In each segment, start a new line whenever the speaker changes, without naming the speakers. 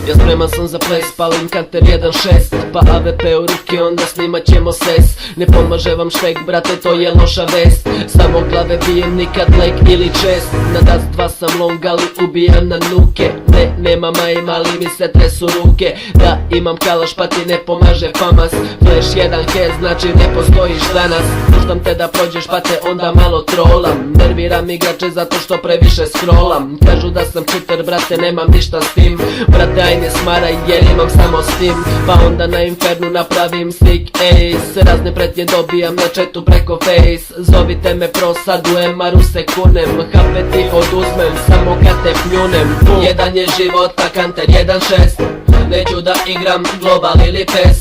Ja spreman sam za ples, palim kanter 1.6. Pa AVP u ruke, onda snimat ćemo ses. Ne pomaže vam štek, brate, to je loša vest. Samo glave bijem, nikad lek ili čest. Na das 2 sam long, ali ubijam na nuke. Ne, nemam aim, ali mi se tresu ruke. Da, imam kalaš, pa ti ne pomaže famas. Flash 1H, znači ne postojiš danas. Puštam te da prođeš, pa te onda malo trolam. Nerviram igrače zato što previše scrollam. Kažu da sam cheater, brate, nemam ništa s tim. Brate, aj ne smaraj jer imam samo Steam. Pa onda na Infernu napravim stick ace. Razne pretnje dobijam na chatu preko face. Zovite me pro, sad u MR-u se kunem. HP ti oduzmem, samo kad te pljunem. Jedan je život, a kanter 1.6. Neću da igram global ili PES.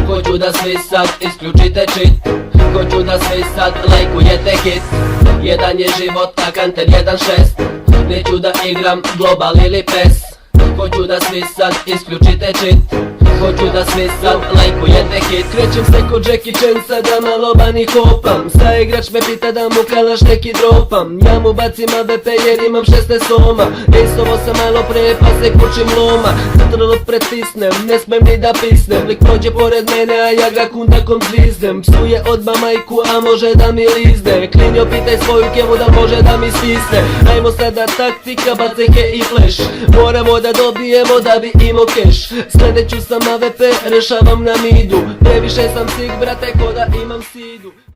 Hoću da svi sad isključite cheat. Hoću da svi sad lajkujete hit. Jedan je život, a kanter 1.6. Neću da igram global ili PES. Hoću da svi sad isključite cheat. Hoću da svi sad lajkujete hit. Krećem se ko Jackie Chan, sada malo bani hopam. Sa igrač me pita da mu kalaš neki dropam. Ja mu bacim AVP jer imam 16 soma. Rejsovo sam malo pre pa se kučim loma. Zatrlot pretisnem, ne smem ni da pisnem. Lik prođe pored mene a ja ga kundakom zviznem. Psuje odba majku a može da mi lizne. Klinjo pitaj svoju kevu da može da mi stisne. Ajmo sada taktika, baceke i flash. Moramo da dobijemo da bi imao cash. Sledeću sam AVP, rešavam na midu. Previše sam sig, brate, ko da imam sidu.